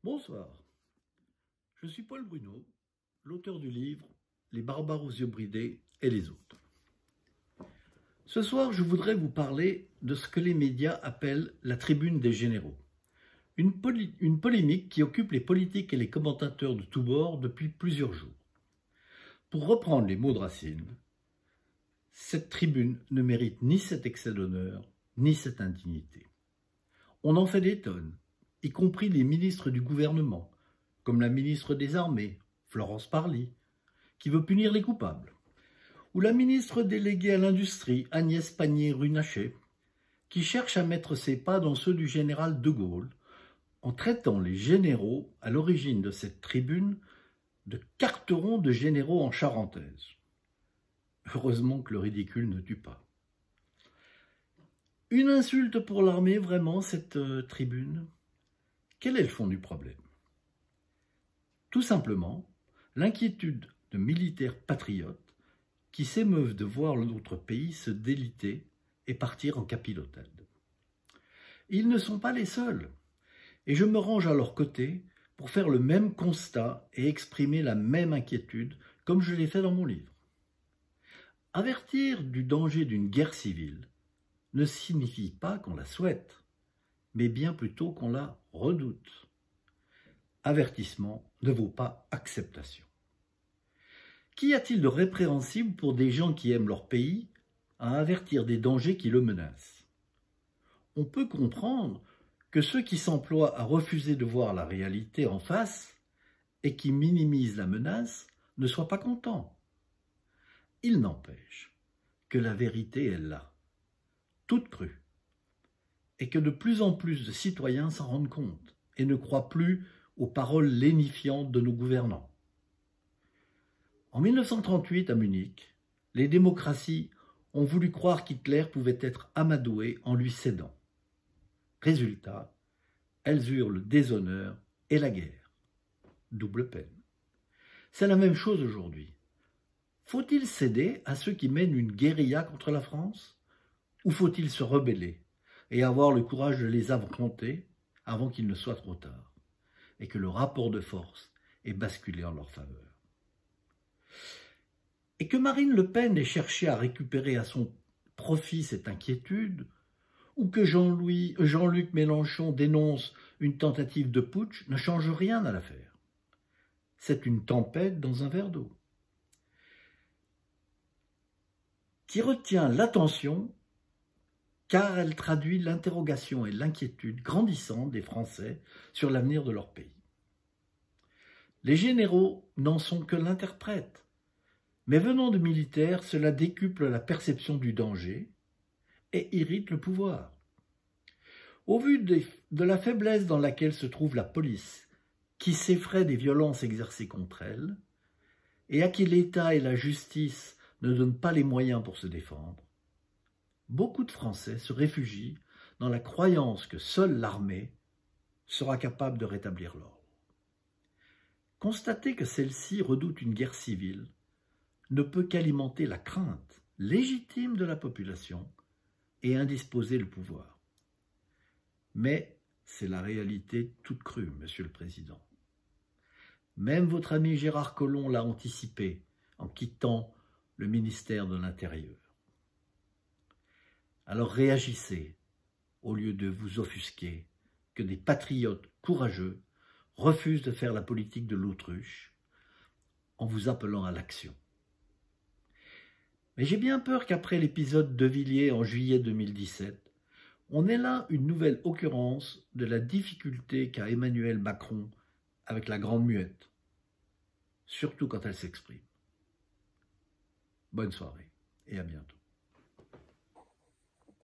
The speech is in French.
Bonsoir, je suis Paul Bruno, l'auteur du livre « Les barbares aux yeux bridés et les autres ». Ce soir, je voudrais vous parler de ce que les médias appellent la tribune des généraux. Une polémique qui occupe les politiques et les commentateurs de tous bords depuis plusieurs jours. Pour reprendre les mots de Racine, cette tribune ne mérite ni cet excès d'honneur, ni cette indignité. On en fait des tonnes, y compris les ministres du gouvernement, comme la ministre des Armées, Florence Parly, qui veut punir les coupables, ou la ministre déléguée à l'industrie, Agnès Pannier-Runacher, qui cherche à mettre ses pas dans ceux du général de Gaulle, en traitant les généraux à l'origine de cette tribune de carterons de généraux en charentaise. Heureusement que le ridicule ne tue pas. Une insulte pour l'armée, vraiment, cette tribune? Quel est le fond du problème? Tout simplement, l'inquiétude de militaires patriotes qui s'émeuvent de voir notre pays se déliter et partir en capilotade. Ils ne sont pas les seuls, et je me range à leur côté pour faire le même constat et exprimer la même inquiétude, comme je l'ai fait dans mon livre. Avertir du danger d'une guerre civile ne signifie pas qu'on la souhaite, mais bien plutôt qu'on la redoute. Avertissement ne vaut pas acceptation. Qu'y a-t-il de répréhensible pour des gens qui aiment leur pays à avertir des dangers qui le menacent? On peut comprendre que ceux qui s'emploient à refuser de voir la réalité en face et qui minimisent la menace ne soient pas contents. Il n'empêche que la vérité est là, toute crue, et que de plus en plus de citoyens s'en rendent compte et ne croient plus aux paroles lénifiantes de nos gouvernants. En 1938, à Munich, les démocraties ont voulu croire qu'Hitler pouvait être amadoué en lui cédant. Résultat, elles eurent le déshonneur et la guerre. Double peine. C'est la même chose aujourd'hui. Faut-il céder à ceux qui mènent une guérilla contre la France? Ou faut-il se rebeller et avoir le courage de les affronter avant qu'il ne soit trop tard et que le rapport de force ait basculé en leur faveur? Et que Marine Le Pen ait cherché à récupérer à son profit cette inquiétude, ou que Jean-Luc Mélenchon dénonce une tentative de putsch, ne change rien à l'affaire. C'est une tempête dans un verre d'eau qui retient l'attention car elle traduit l'interrogation et l'inquiétude grandissante des Français sur l'avenir de leur pays. Les généraux n'en sont que l'interprète, mais venant de militaires, cela décuple la perception du danger et irrite le pouvoir. Au vu de la faiblesse dans laquelle se trouve la police, qui s'effraie des violences exercées contre elle, et à qui l'État et la justice ne donnent pas les moyens pour se défendre, beaucoup de Français se réfugient dans la croyance que seule l'armée sera capable de rétablir l'ordre. Constater que celle-ci redoute une guerre civile ne peut qu'alimenter la crainte légitime de la population et indisposer le pouvoir. Mais c'est la réalité toute crue, Monsieur le Président. Même votre ami Gérard Collomb l'a anticipé en quittant le ministère de l'Intérieur. Alors réagissez, au lieu de vous offusquer que des patriotes courageux refusent de faire la politique de l'autruche en vous appelant à l'action. Mais j'ai bien peur qu'après l'épisode de Villiers en juillet 2017, on ait là une nouvelle occurrence de la difficulté qu'a Emmanuel Macron avec la grande muette, surtout quand elle s'exprime. Bonne soirée et à bientôt.